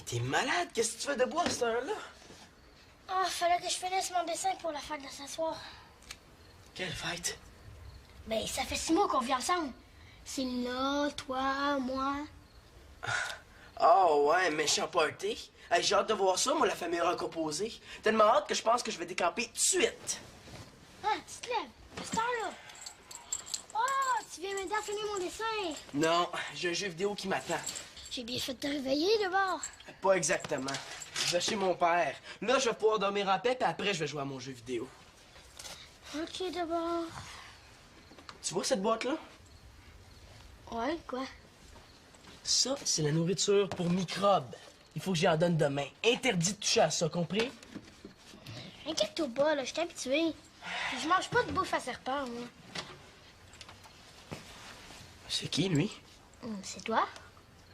t'es malade? Qu'est-ce que tu fais debout à cette heure-là? Ah, fallait que je finisse mon dessin pour la fête de ce soir. Quelle fête? Ben, ça fait 6 mois qu'on vit ensemble. C'est là, toi, moi. Oh ouais, méchant party. Hey, j'ai hâte de voir ça, moi, la famille recomposée. Tellement hâte que je pense que je vais décamper tout de suite. Ah, tu te lèves. À cette heure-là. Oh, tu viens m'aider à finir mon dessin. Non, j'ai un jeu vidéo qui m'attend. J'ai bien fait de te réveiller d'abord. Pas exactement. Je vais chez mon père. Là, je vais pouvoir dormir en paix, puis après, je vais jouer à mon jeu vidéo. Ok, d'abord. Tu vois cette boîte-là? Ouais, quoi? Ça, c'est la nourriture pour microbes. Il faut que j'y en donne demain. Interdit de toucher à ça, compris? Inquiète-toi pas, là, je suis habituée. Puis je mange pas de bouffe à serpent, moi. C'est qui, lui? C'est toi?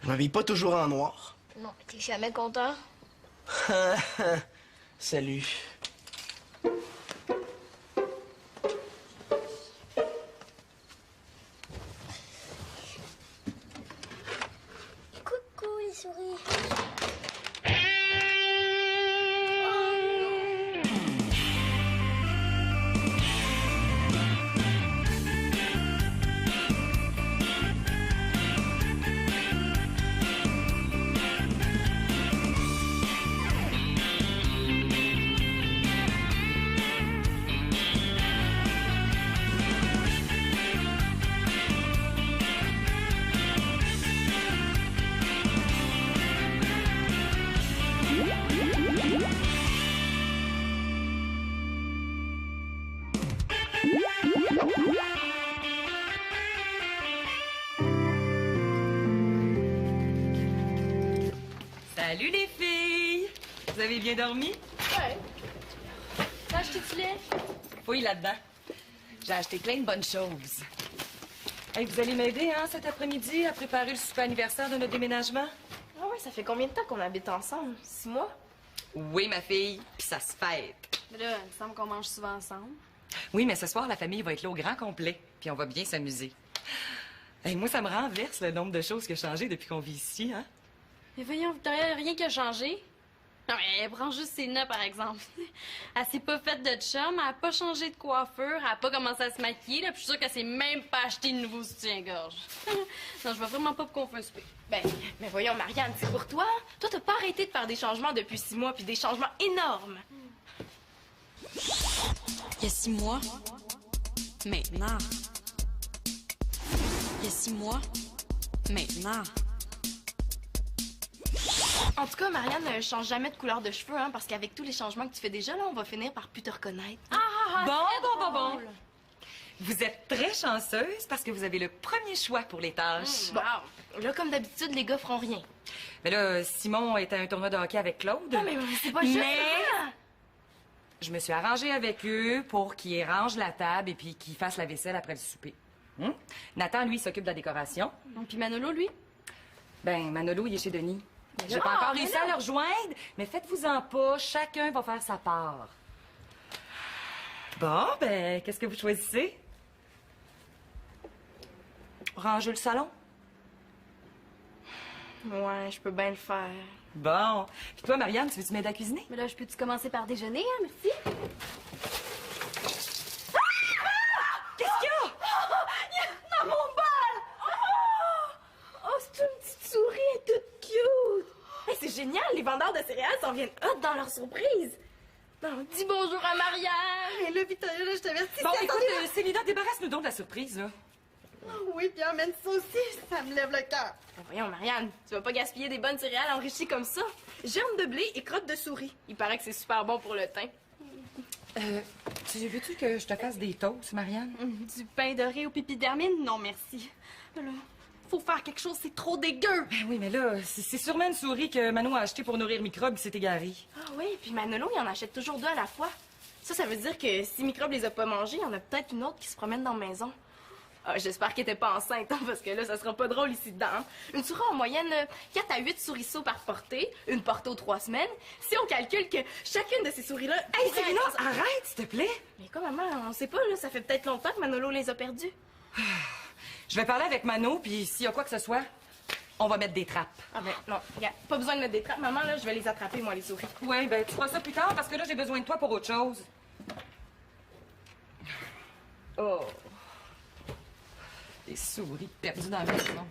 Je m'habille pas toujours en noir. Non, t'es jamais content. Salut. Coucou, les souris. Salut les filles! Vous avez bien dormi? Ouais. T'as acheté du lait? Fouille là-dedans. J'ai acheté plein de bonnes choses. Hey, vous allez m'aider, hein, cet après-midi, à préparer le souper anniversaire de notre déménagement? Ah ouais, ça fait combien de temps qu'on habite ensemble? 6 mois? Oui, ma fille, puis ça se fête. Mais là, il me semble qu'on mange souvent ensemble. Oui, mais ce soir, la famille va être là au grand complet, puis on va bien s'amuser. Hey, moi, ça me renverse le nombre de choses qui ont changé depuis qu'on vit ici, hein? Mais voyons, t'as rien qui a changé. Non, mais elle prend juste ses nœuds, par exemple. Elle s'est pas faite de chum, elle a pas changé de coiffure, elle a pas commencé à se maquiller, là, puis je suis sûre qu'elle s'est même pas acheté de nouveau soutien-gorge. Non, je vois vraiment pas pourquoi on fait un souper. Ben, mais voyons, Marianne, c'est pour toi. Toi, t'as pas arrêté de faire des changements depuis 6 mois, puis des changements énormes. Il y a 6 mois. Maintenant. Il y a 6 mois. Maintenant. En tout cas, Marianne ne change jamais de couleur de cheveux, hein, parce qu'avec tous les changements que tu fais déjà, là, on va finir par plus te reconnaître. Bon. Vous êtes très chanceuse parce que vous avez le premier choix pour les tâches. Bon, là, comme d'habitude, les gars feront rien. Mais là, Simon est à un tournoi de hockey avec Claude. Non, mais c'est pas juste Mais- ça. Je me suis arrangée avec eux pour qu'ils rangent la table et puis qu'ils fassent la vaisselle après le souper. Nathan, lui, s'occupe de la décoration. Puis Manolo, lui? Ben, Manolo, il est chez Denis. J'ai là- pas encore mais réussi là- à le rejoindre, mais faites-vous-en pas, chacun va faire sa part. Bon, ben, qu'est-ce que vous choisissez? Ranger le salon? Ouais, je peux bien le faire. Bon. Puis toi, Marianne, tu veux-tu m'aider à cuisiner? Mais là, je peux-tu commencer par déjeuner, hein? Merci. Qu'est-ce qu'il y a? Dans mon bal! Oh, c'est une petite souris toute cute! Hey, c'est génial, les vendeurs de céréales s'en viennent hot dans leur surprise! Non, dis bonjour à Marianne! Et là, Victoria, là, je t'avertis. Bon, écoute, Célina, débarrasse-nous donc de la surprise, là. Oui, puis emmène ça aussi, ça me lève le cœur. Voyons, Marianne, tu vas pas gaspiller des bonnes céréales enrichies comme ça. Germes de blé et crottes de souris. Il paraît que c'est super bon pour le teint. Tu veux-tu que je te fasse des toasts, Marianne? Du pain doré au pipi d'hermine? Non, merci. Mais là, faut faire quelque chose, c'est trop dégueu. Ben oui, mais là, c'est sûrement une souris que Manon a achetée pour nourrir Microbe qui s'est égarée. Ah oui, puis Manolo, il en achète toujours 2 à la fois. Ça veut dire que si Microbe les a pas mangés, il y en a peut-être une autre qui se promène dans la maison. Ah, j'espère qu'elle était pas enceinte, hein, parce que là, ça sera pas drôle ici dedans. Hein. Une souris en moyenne, 4 à 8 souriceaux par portée, une portée aux 3 semaines. Si on calcule que chacune de ces souris-là... Hey, pourrait Célina, être- arrête, s'il te plaît! Mais quoi, maman, on sait pas, là, ça fait peut-être longtemps que Manolo les a perdus. Je vais parler avec Mano, puis s'il y a quoi que ce soit, On va mettre des trappes. Ah ben non, regarde, pas besoin de mettre des trappes. Maman, là, je vais les attraper, moi, les souris. Ouais, ben tu feras ça plus tard parce que là, j'ai besoin de toi pour autre chose. Oh. Des souris perdues dans la maison.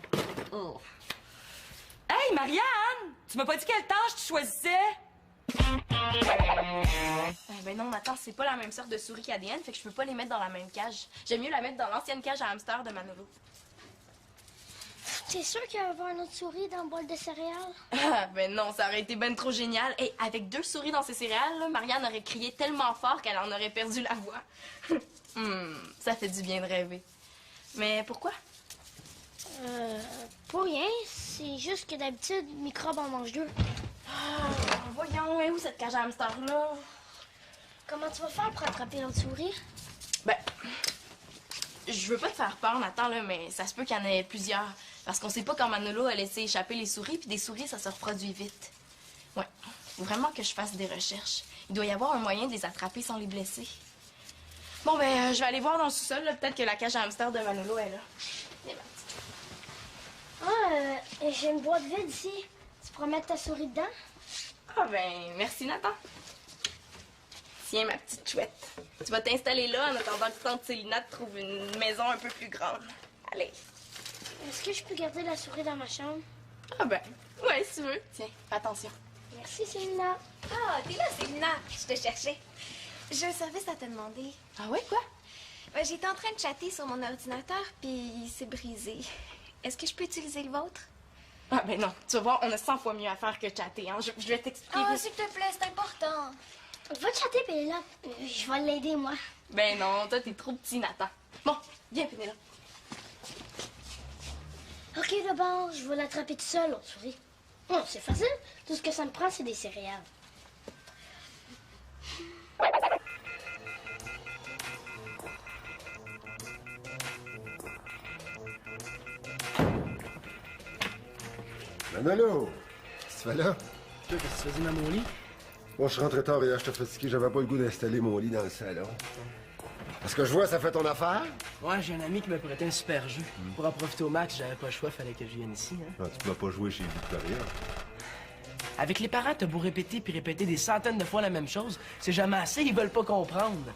Oh. Hey, Marianne! Tu m'as pas dit quelle tâche tu choisissais? Ben non, Nathan, c'est pas la même sorte de souris qu'ADN, fait que je peux pas les mettre dans la même cage. J'aime mieux la mettre dans l'ancienne cage à hamster de Manolo. T'es sûr qu'il va y avoir une autre souris dans le bol de céréales? Ah, ben non, ça aurait été ben trop génial. Et avec 2 souris dans ses céréales, là, Marianne aurait crié tellement fort qu'elle en aurait perdu la voix. Ça fait du bien de rêver. Mais pourquoi? Pour rien. C'est juste que d'habitude, Microbe en mange 2. Voyons, où cette cage à hamster-là? Comment tu vas faire pour attraper l'autre souris? Ben, je veux pas te faire peur, Nathan, là, mais ça se peut qu'il y en ait plusieurs. Parce qu'on sait pas quand Manolo a laissé échapper les souris, puis des souris, ça se reproduit vite. Ouais, faut vraiment que je fasse des recherches. Il doit y avoir un moyen de les attraper sans les blesser. Bon, ben, je vais aller voir dans le sous-sol, là. Peut-être que la cage à hamster de Manolo est là. C'est parti. J'ai une boîte vide ici. Tu pourras mettre ta souris dedans? Ah, ben, merci, Nathan. Tiens, ma petite chouette. Tu vas t'installer là en attendant que tante Célina te trouve une maison un peu plus grande. Allez. Est-ce que je peux garder la souris dans ma chambre? Ah ben, ouais, si tu veux. Tiens, fais attention. Merci, Célina. Ah, t'es là, Célina. Je te cherchais. J'ai un service à te demander. Ah ouais, quoi? Ben, j'étais en train de chatter sur mon ordinateur, puis il s'est brisé. Est-ce que je peux utiliser le vôtre? Ah ben non, tu vas voir, on a 100 fois mieux à faire que chatter, hein. Je vais t'expliquer. Ah, s'il te plaît, c'est important. Va chatter, Pénélope. Je vais l'aider, moi. Ben non, toi, t'es trop petit, Nathan. Bon, viens, Pénélope. OK, d'abord, je vais l'attraper tout seul, l'autre souris. Non, c'est facile. Tout ce que ça me prend, c'est des céréales. Manolo, qu'est-ce que tu fais là? Toi, qu'est-ce que tu faisais dans mon lit? Moi, je suis rentré tard hier, j'étais fatigué, j'avais pas le goût d'installer mon lit dans le salon. Est-ce que je vois, ça fait ton affaire? Ouais, j'ai un ami qui me prêtait un super jeu. Pour en profiter au max, j'avais pas le choix, fallait que je vienne ici, hein. Non, tu peux pas jouer chez Victoria. Avec les parents, t'as beau répéter puis répéter des centaines de fois la même chose, c'est jamais assez, ils veulent pas comprendre.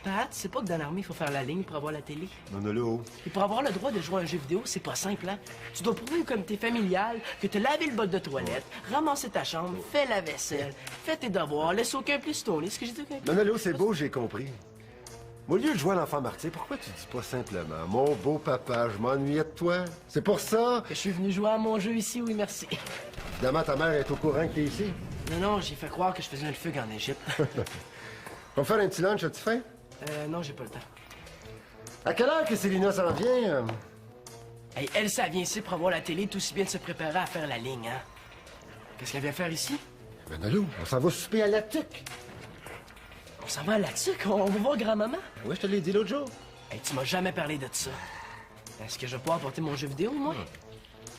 Pat, c'est pas que dans l'armée, il faut faire la ligne pour avoir la télé. Manolo, Et pour avoir le droit de jouer à un jeu vidéo, c'est pas simple, hein? Tu dois prouver au comité familial que t'as lavé le bol de toilette, ramassé ta chambre, fait la vaisselle, fait tes devoirs, laisse aucun pli sur ton lit. Ce que j'ai dit aucun pli? Manolo, c'est beau, j'ai compris. Au lieu de jouer à l'enfant martyr, pourquoi tu dis pas simplement « Mon beau papa, je m'ennuyais de toi. » C'est pour ça. Que je suis venu jouer à mon jeu ici, oui, merci. Évidemment, ta mère est au courant que t'es ici. Non, j'ai fait croire que je faisais un fugue en Égypte. On va faire un petit lunch, as-tu faim? Non, j'ai pas le temps. À quelle heure que Célina s'en vient? Hey, elle, ça vient ici pour avoir la télé, tout aussi bien de se préparer à faire la ligne, hein? Qu'est-ce qu'elle vient faire ici? Manolo, on s'en va souper à la tuque. On s'en va à la tuque, on va voir grand-maman. Oui, je te l'ai dit l'autre jour. Hey, tu m'as jamais parlé de ça. Est-ce que je vais pouvoir apporter mon jeu vidéo, moi?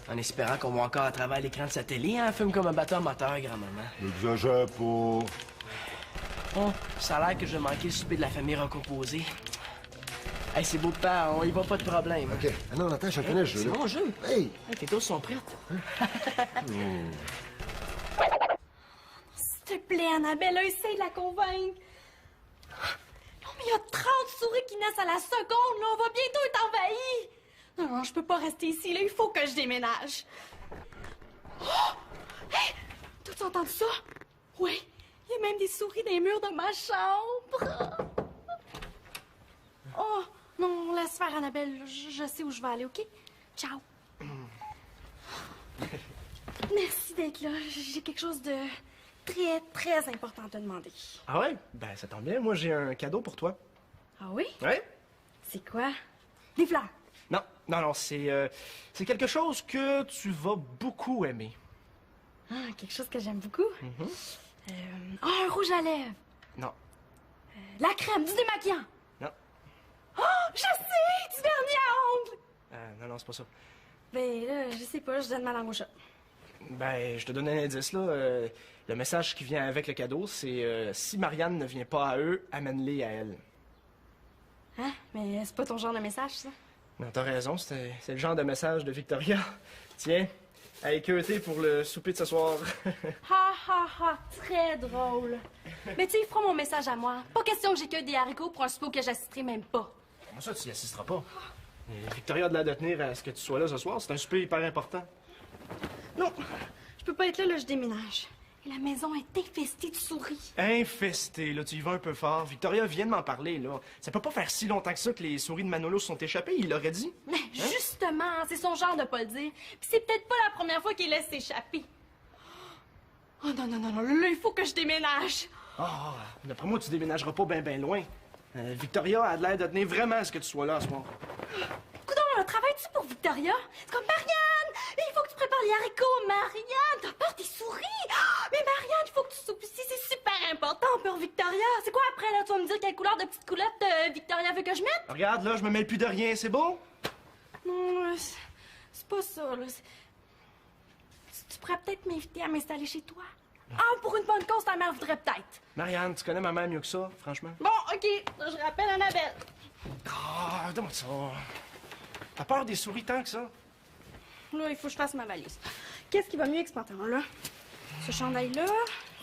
En espérant qu'on voit encore à travers l'écran de sa télé, hein? Fume comme un bateau moteur, grand-maman. N'exagère pas. Bon, ça a l'air que je vais manquer le souper de la famille recomposée. Hey, c'est beau, père, on y va pas de problème. OK. Ah non, attends, je connais le jeu, C'est là. mon jeu. Hey! Hey, tes doses sont prêtes. S'il te plaît, Annabelle, essaye de la convaincre. Non, mais il y a 30 souris qui naissent à la seconde, là. On va bientôt être envahis. Non, je peux pas rester ici, là. Il faut que je déménage. Oh! Hé! T'as entendu ça? Oui. Il y a même des souris dans les murs de ma chambre. Oh, non, laisse faire, Annabelle. Je sais où je vais aller, OK? Ciao. Merci d'être là. J'ai quelque chose de très, très important à te demander. Ah ouais? Ben, ça tombe bien. Moi, j'ai un cadeau pour toi. Ah oui? Ouais? C'est quoi? Des fleurs. Non, c'est quelque chose que tu vas beaucoup aimer. Ah, quelque chose que j'aime beaucoup. Un rouge à lèvres. Non. La crème, du démaquillant. Non. Oh, je sais! Du vernis à ongles. Non, c'est pas ça. Ben là, je sais pas, je donne ma langue au chat. Ben, je te donne un indice, là. Le message qui vient avec le cadeau, c'est si Marianne ne vient pas à eux, amène-les à elle. Hein? Mais c'est pas ton genre de message, ça? Non, t'as raison, c'est le genre de message de Victoria. Tiens, à équeuter pour le souper de ce soir. Ha ha ha, très drôle. Mais tu sais, il fera mon message à moi. Pas question que j'écueille des haricots pour un souper auquel j'assisterai même pas. Comment ça, tu y assisteras pas? Victoria a de l'air de tenir à ce que tu sois là ce soir. C'est un souper hyper important. Non, je peux pas être là, là, je déménage. Et la maison est infestée de souris. Infesté, là, tu y vas un peu fort. Victoria vient de m'en parler, là. Ça peut pas faire si longtemps que ça que les souris de Manolo se sont échappées, il l'aurait dit. Mais justement, c'est son genre de pas le dire. Puis c'est peut-être pas la première fois qu'il laisse s'échapper. Oh non, non, non, non, là, il faut que je déménage. Ah, d'après moi, tu déménageras pas ben loin. Victoria a de l'air de tenir vraiment à ce que tu sois là à ce soir. Coudonc, travailles-tu pour Victoria? C'est comme Marianne! Il faut que tu prépares les haricots, Marianne! T'as peur des souris! Ah, mais Marianne, il faut que tu soupes ici, c'est super important pour Victoria! C'est quoi après, là? Tu vas me dire quelle couleur de petite culotte Victoria veut que je mette? Regarde, là, je me mêle plus de rien, c'est beau? Non, c'est pas ça, là. Tu pourrais peut-être m'inviter à m'installer chez toi? Ah, pour une bonne cause, ta mère voudrait peut-être. Marianne, tu connais ma mère mieux que ça, franchement? Bon, OK, je rappelle Annabelle. Ah, donne-moi ça. T'as peur des souris tant que ça? Là, il faut que je fasse ma valise. Qu'est-ce qui va mieux avec ce pantalon-là? Ce chandail-là,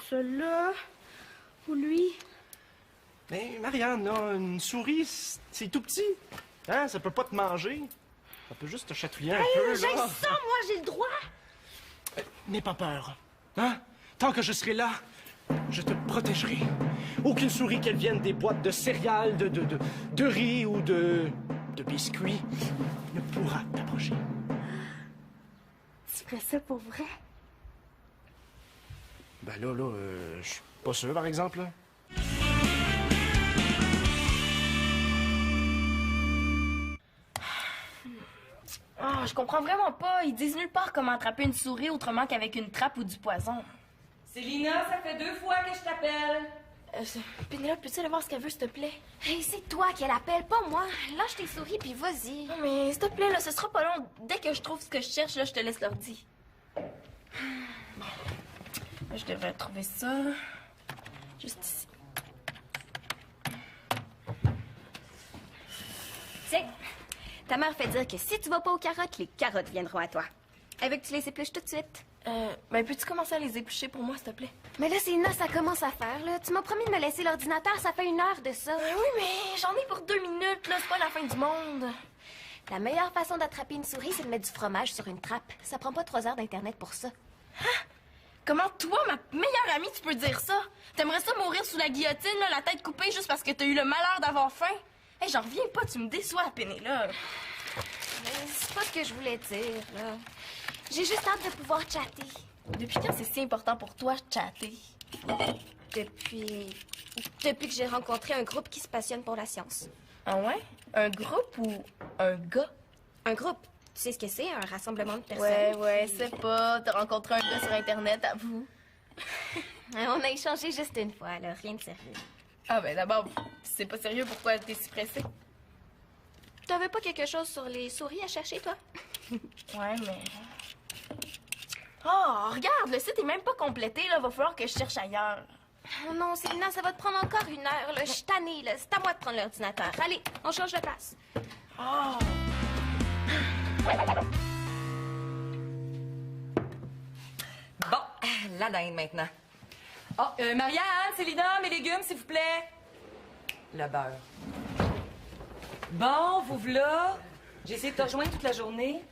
celui-là, ou lui? Mais Marianne, là, une souris, c'est tout petit. Hein? Ça peut pas te manger. Ça peut juste te chatouiller un peu, là. J'ai ça, moi, j'ai le droit! N'aie pas peur. Hein? Tant que je serai là, je te protégerai. Aucune souris, qu'elle vienne des boîtes de céréales, de riz ou de biscuits, ne pourra t'approcher. Tu ferais ça pour vrai? Ben là, je suis pas sûr, par exemple, là. Ah, je comprends vraiment pas. Ils disent nulle part comment attraper une souris autrement qu'avec une trappe ou du poison. Célina, ça fait 2 fois que je t'appelle. Pénélope, peux-tu aller voir ce qu'elle veut, s'il te plaît? Hey, c'est toi qui l'appelle, pas moi. Lâche tes souris puis vas-y. Non, mais s'il te plaît, là, ce sera pas long. Dès que je trouve ce que je cherche, là, je te laisse l'ordi. Bon. Là, je devrais trouver ça. Juste ici. Tiens, ta mère fait dire que si tu vas pas aux carottes, les carottes viendront à toi. Elle veut que tu les épluches tout de suite. Ben, peux-tu commencer à les éplucher pour moi, s'il te plaît? Mais là, c'est là, ça commence à faire, là. Tu m'as promis de me laisser l'ordinateur, ça fait 1 heure de ça. Oui, mais j'en ai pour 2 minutes, là. C'est pas la fin du monde. La meilleure façon d'attraper une souris, c'est de mettre du fromage sur une trappe. Ça prend pas 3 heures d'Internet pour ça. Comment toi, ma meilleure amie, tu peux dire ça? T'aimerais ça mourir sous la guillotine, là, la tête coupée, juste parce que t'as eu le malheur d'avoir faim? Hey, j'en reviens pas, tu me déçois, Pénélope. Mais c'est pas ce que je voulais dire, là. J'ai juste hâte de pouvoir chatter. Depuis quand c'est si important pour toi, chatter? Depuis que j'ai rencontré un groupe qui se passionne pour la science. Ah ouais? Un groupe ou un gars? Un groupe. Tu sais ce que c'est, un rassemblement de personnes? Ouais, c'est pas. T'as rencontré un gars sur Internet, avoue. On a échangé juste une fois, là. Rien de sérieux. Ah ben d'abord, c'est pas sérieux, pourquoi t'es si pressée? T'avais pas quelque chose sur les souris à chercher, toi? Ouais, mais... Oh, regarde, le site est même pas complété, là. Va falloir que je cherche ailleurs. Oh non, Célina, ça va te prendre encore 1 heure, là. Je suis tannée, là. C'est à moi de prendre l'ordinateur. Allez, on change de place. Oh! Bon, la dinde maintenant. Oh, Marianne, Célina, mes légumes, s'il vous plaît. Le beurre. Bon, vous voilà. J'ai essayé de te rejoindre toute la journée.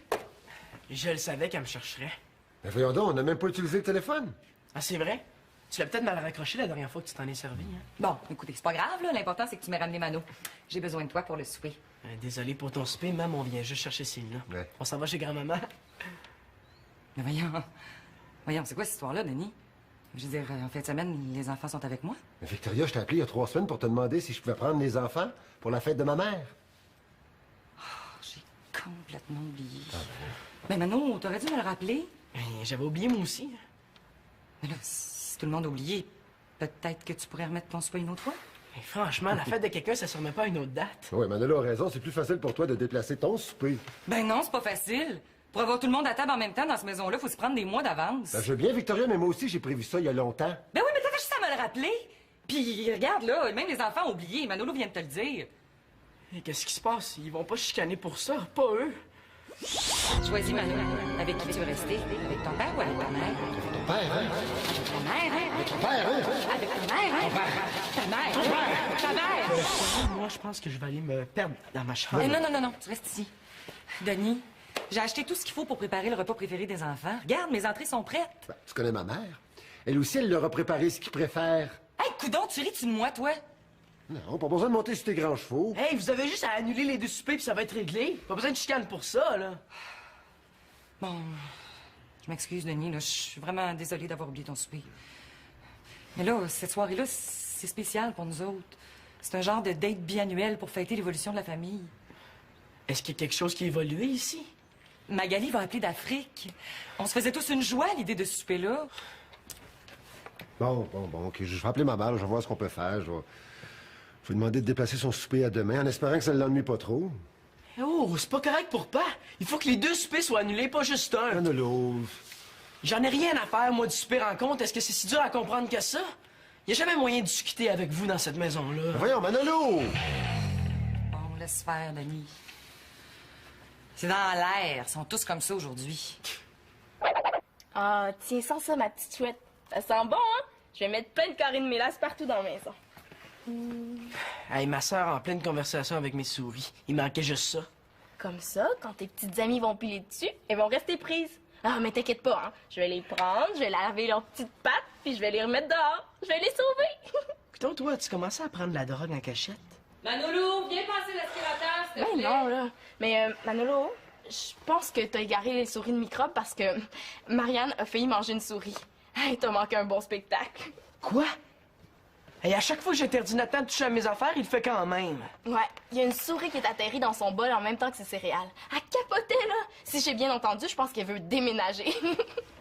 Je le savais qu'elle me chercherait. Mais voyons donc, on n'a même pas utilisé le téléphone. Ah, c'est vrai? Tu l'as peut-être mal raccroché la dernière fois que tu t'en es servi, hein? Bon, écoutez, c'est pas grave, là. L'important, c'est que tu m'aies ramené Mano. J'ai besoin de toi pour le souper. Désolé pour ton souper, même, on vient juste chercher Célina. Ouais. On s'en va chez grand-maman. Mais voyons, c'est quoi cette histoire-là, Denis? Je veux dire, en fin de semaine, les enfants sont avec moi? Mais Victoria, je t'ai appelé il y a 3 semaines pour te demander si je pouvais prendre les enfants pour la fête de ma mère. Oh, j'ai complètement oublié. Mais Mano, t'aurais dû me le rappeler. J'avais oublié, moi aussi. Mais là, si tout le monde a oublié, peut-être que tu pourrais remettre ton souper une autre fois? Mais franchement, la fête de quelqu'un, ça se remet pas à une autre date. Oui, Manolo a raison, c'est plus facile pour toi de déplacer ton souper. Ben non, c'est pas facile. Pour avoir tout le monde à table en même temps dans cette maison-là, faut se prendre des mois d'avance. Ben, je veux bien, Victoria, mais moi aussi, j'ai prévu ça il y a longtemps. Ben oui, mais t'as juste à me le rappeler. Puis regarde, là, même les enfants ont oublié. Manolo vient de te le dire. Et qu'est-ce qui se passe? Ils vont pas chicaner pour ça, pas eux. Choisis, Manon. Avec qui tu veux rester? Avec ton père ou avec ta mère? Ton père, hein? Avec ta mère, hein? Ton père, hein? Avec ta mère, hein? Ta mère! Ta mère! Moi, je pense que je vais aller me perdre dans ma chambre. Non, tu restes ici. Denis, j'ai acheté tout ce qu'il faut pour préparer le repas préféré des enfants. Regarde, mes entrées sont prêtes. Ben, tu connais ma mère. Elle aussi, elle leur a préparé ce qu'ils préfèrent. Hey, coudonc, tu ris-tu de moi, toi? Non, pas besoin de monter sur tes grands chevaux. Hey, vous avez juste à annuler les 2 soupers puis ça va être réglé. Pas besoin de chicane pour ça, là. Bon, je m'excuse, Denis, là. Je suis vraiment désolée d'avoir oublié ton souper. Mais là, cette soirée-là, c'est spécial pour nous autres. C'est un genre de date biannuel pour fêter l'évolution de la famille. Est-ce qu'il y a quelque chose qui a évolué ici? Magali va appeler d'Afrique. On se faisait tous une joie à l'idée de ce souper-là. Bon, OK. Je vais appeler ma mère, je vais voir ce qu'on peut faire. Je vais lui demander de déplacer son souper à demain en espérant que ça ne l'ennuie pas trop. Oh, c'est pas correct pour pas. Il faut que les 2 soupers soient annulés, pas juste un. Manolo. J'en ai rien à faire, moi, du souper rencontre. Est-ce que c'est si dur à comprendre que ça? Y a jamais moyen de discuter avec vous dans cette maison-là. Voyons, Manolo! Bon, laisse faire, Denis. C'est dans l'air. Ils sont tous comme ça aujourd'hui. Ah, tiens, sans ça, ma petite chouette. Ça sent bon, hein? Je vais mettre plein de carrés de mélasse partout dans la maison. Hey, ma sœur en pleine conversation avec mes souris. Il manquait juste ça. Comme ça, quand tes petites amies vont piler dessus, elles vont rester prises. Ah, mais t'inquiète pas, hein? Je vais les prendre, je vais laver leurs petites pattes, puis je vais les remettre dehors. Je vais les sauver. Putain, toi, tu commençais à prendre la drogue en cachette? Manolo, viens passer l'aspirateur, s'il te Ben plaît. non, là. Mais, Manolo, je pense que t'as égaré les souris de microbes parce que Marianne a failli manger une souris. Hey, t'as manqué un bon spectacle. Quoi? Hey, à chaque fois que j'interdis Nathan de toucher à mes affaires, il le fait quand même. Ouais, il y a une souris qui est atterrie dans son bol en même temps que ses céréales. Elle capotait, là. Si j'ai bien entendu, je pense qu'elle veut déménager.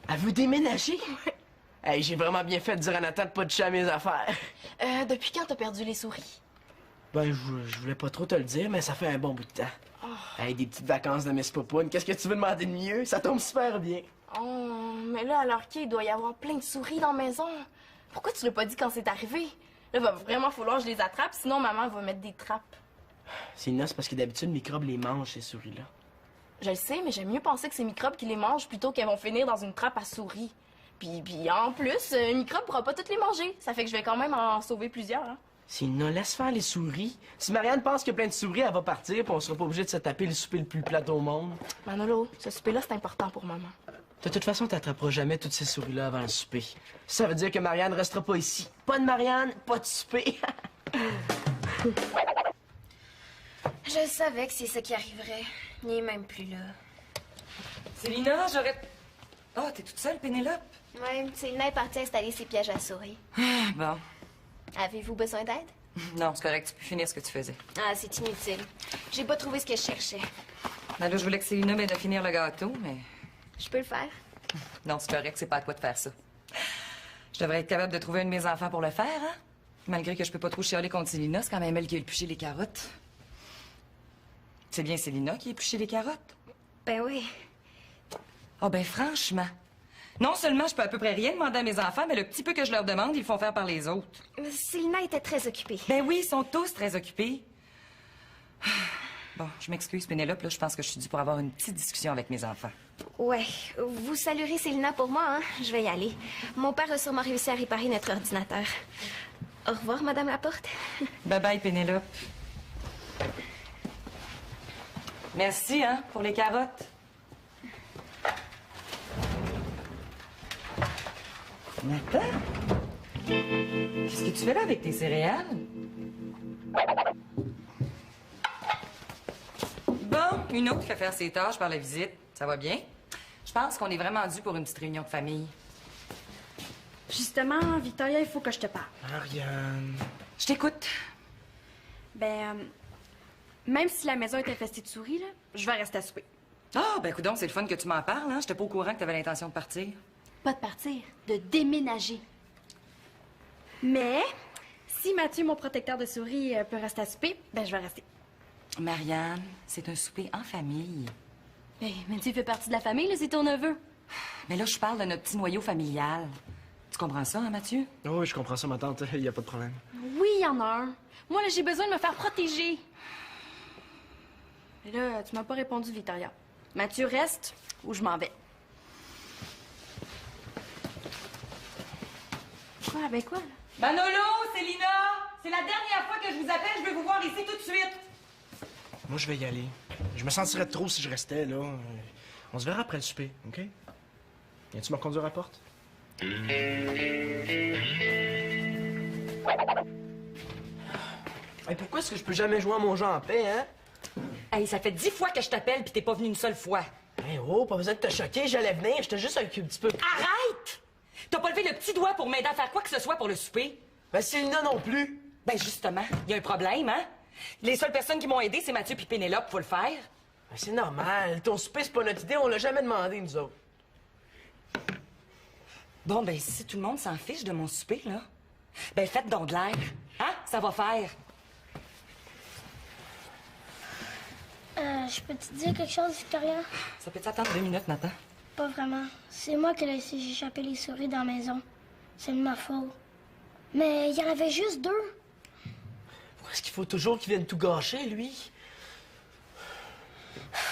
Elle veut déménager? Hey, j'ai vraiment bien fait de dire à Nathan de pas toucher à mes affaires. Depuis quand t'as perdu les souris? Ben, je voulais pas trop te le dire, mais ça fait un bon bout de temps. Hey, des petites vacances de Miss Popoune, qu'est-ce que tu veux demander de mieux? Ça tombe super bien. Oh, mais là, alors qu'il doit y avoir plein de souris dans la maison. Pourquoi tu l'as pas dit quand c'est arrivé? Là, va vraiment falloir que je les attrape, sinon maman va mettre des trappes. C'est parce que d'habitude, le microbe les mange, ces souris-là. Je le sais, mais j'aime mieux penser que c'est microbes qui les mangent plutôt qu'elles vont finir dans une trappe à souris. Puis en plus, un microbe pourra pas toutes les manger. Ça fait que je vais quand même en sauver plusieurs, hein. Sina, laisse faire les souris. Si Marianne pense qu'il y a plein de souris, elle va partir, puis on sera pas obligé de se taper le souper le plus plat au monde. Manolo, ce souper-là, c'est important pour maman. De toute façon, t'attraperas jamais toutes ces souris-là avant le souper. Ça veut dire que Marianne restera pas ici. Pas de Marianne, pas de souper. Je savais que c'est ça qui arriverait. Il n'est même plus là. Célina, j'aurais... Oh, t'es toute seule, Pénélope? Ouais, Célina est partie installer ses pièges à souris. Bon. Avez-vous besoin d'aide? Non, c'est correct, tu peux finir ce que tu faisais. Ah, c'est inutile. J'ai pas trouvé ce que je cherchais. Ben là, je voulais que Célina m'aide à finir le gâteau, mais... Je peux le faire? Non, c'est correct, c'est pas à toi de faire ça. Je devrais être capable de trouver un de mes enfants pour le faire, hein? Malgré que je peux pas trop chialer contre Célina, c'est quand même elle qui a épluché les carottes. C'est bien Célina qui a épluché les carottes? Ben oui. Oh, ben franchement. Non seulement je peux à peu près rien demander à mes enfants, mais le petit peu que je leur demande, ils le font faire par les autres. Célina était très occupée. Ben oui, ils sont tous très occupés. Bon, je m'excuse, Pénélope, là, je pense que je suis due pour avoir une petite discussion avec mes enfants. Ouais. Vous saluerez Célina pour moi, hein? Je vais y aller. Mon père a sûrement réussi à réparer notre ordinateur. Au revoir, Madame Laporte. Bye-bye, Pénélope. Merci, hein, pour les carottes. Nathan? Qu'est-ce que tu fais là avec tes céréales? Bon, une autre qui fait faire ses tâches par la visite. Ça va bien? Je pense qu'on est vraiment dû pour une petite réunion de famille. Justement, Victoria, il faut que je te parle. Marianne... Je t'écoute. Ben, même si la maison est infestée de souris, là, je vais rester à souper. Ah, ben coudonc, c'est le fun que tu m'en parles, hein? J'étais pas au courant que t'avais l'intention de partir. Pas de partir, de déménager. Mais, si Mathieu, mon protecteur de souris, peut rester à souper, ben je vais rester. Marianne, c'est un souper en famille. Ben, Mathieu fait partie de la famille, là, c'est ton neveu. Mais là, je parle de notre petit noyau familial. Tu comprends ça, hein, Mathieu? Oh, oui, je comprends ça, ma tante. Il y a pas de problème. Oui, il y en a un. Moi, là, j'ai besoin de me faire protéger. Mais là, tu m'as pas répondu, Victoria. Mathieu reste ou je m'en vais. Quoi? Ben quoi, là? Manolo, Célina, c'est la dernière fois que je vous appelle. Je veux vous voir ici tout de suite. Moi, je vais y aller. Je me sentirais trop si je restais, là. On se verra après le souper, OK? Viens-tu me conduire à la porte? Hey, pourquoi est-ce que je peux jamais jouer à mon jeu en paix, hein? Hey, ça fait 10 fois que je t'appelle puis t'es pas venu une seule fois. Hey, oh, pas besoin de te choquer, j'allais venir. J'étais juste un petit peu... Arrête! T'as pas levé le petit doigt pour m'aider à faire quoi que ce soit pour le souper? Ben, Célina non plus. Ben justement, il y a un problème, hein? Les seules personnes qui m'ont aidé, c'est Mathieu puis Pénélope, faut le faire. Ben, c'est normal. Ton souper, c'est pas notre idée. On l'a jamais demandé, nous autres. Bon, ben si tout le monde s'en fiche de mon souper, là, ben faites donc de l'air. Hein? Ça va faire. Je peux te dire quelque chose, Victoria? Ça peut attendre 2 minutes, Nathan? Pas vraiment. C'est moi qui ai laissé échapper les souris dans la maison. C'est de ma faute. Mais il y en avait juste 2. Pourquoi est-ce qu'il faut toujours qu'il vienne tout gâcher, lui?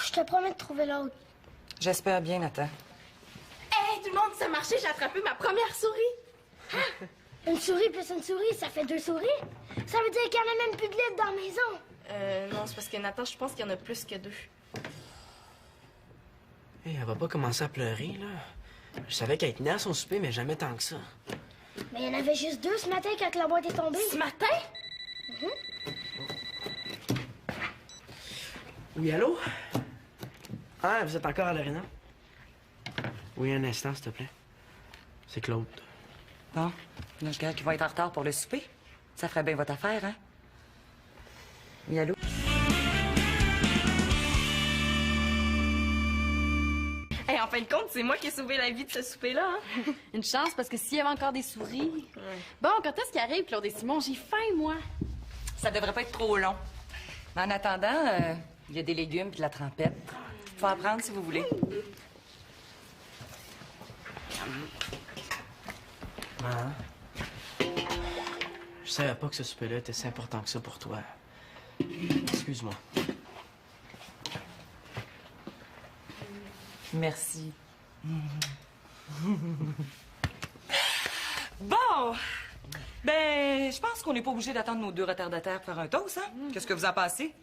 Je te promets de trouver l'autre. J'espère bien, Nathan. Hey, tout le monde, ça marchait, j'ai attrapé ma première souris. Une souris plus une souris, ça fait 2 souris? Ça veut dire qu'il y en a même plus de litres dans la maison. Non, c'est parce que Nathan, je pense qu'il y en a plus que 2. Hey, elle va pas commencer à pleurer, là. Je savais qu'elle tenait à son souper, mais jamais tant que ça. Mais il y en avait juste 2 ce matin quand la boîte est tombée. Ce matin? Oui, allô? Ah, vous êtes encore à l'aréna? Oui, un instant, s'il te plaît. C'est Claude. Bon, là, je regarde qu'il va être en retard pour le souper. Ça ferait bien votre affaire, hein? Oui, allô? Hey, en fin de compte, c'est moi qui ai sauvé la vie de ce souper-là, hein? Une chance, parce que s'il y avait encore des souris... Bon, quand est-ce qu'il arrive, Claude et Simon? J'ai faim, moi. Ça devrait pas être trop long. Mais en attendant, il y a des légumes puis de la trempette. Faut en prendre si vous voulez. Maman, je savais pas que ce souper-là était si important que ça pour toi. Excuse-moi. Merci. Bon! Ben, je pense qu'on n'est pas obligé d'attendre nos 2 retardataires pour faire un toast, hein? Qu'est-ce que vous en pensez?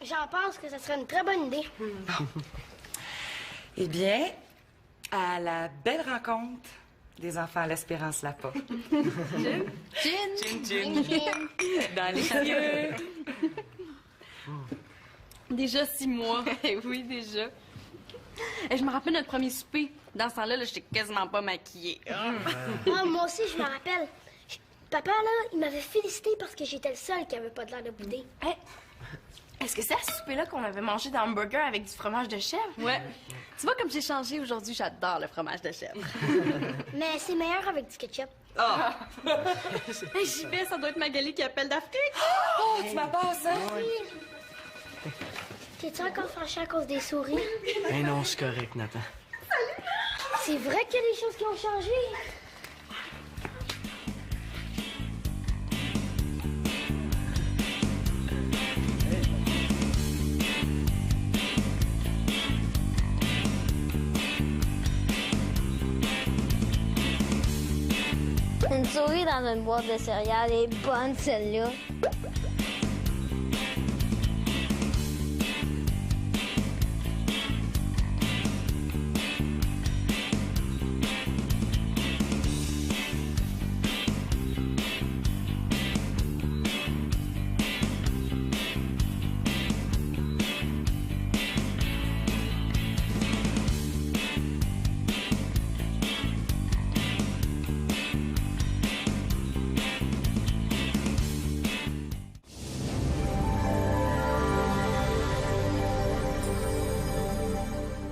J'en pense que ce serait une très bonne idée. Eh bien, à la belle rencontre des enfants à l'Espérance Lapa. Gin! Chin, dans les yeux. Déjà 6 mois. Oui, déjà. Et je me rappelle notre premier souper. Dans ce temps-là, là, j'étais quasiment pas maquillée. Ah, moi aussi, je me rappelle. Papa, là, il m'avait félicité parce que j'étais le seul qui avait pas de l'air de bouder. Hey, est-ce que c'est à ce souper-là qu'on avait mangé des hamburgers avec du fromage de chèvre? Ouais. Tu vois, comme j'ai changé aujourd'hui, j'adore le fromage de chèvre. Mais c'est meilleur avec du ketchup. Hey, j'y vais, ça doit être Magali qui appelle d'Afrique. Oh, tu m'appasses, hein? T'es-tu encore fâché à cause des souris? Ben non, c'est correct, Nathan. C'est vrai qu'il y a des choses qui ont changé. Une souris dans une boîte de céréales est bonne, celle-là.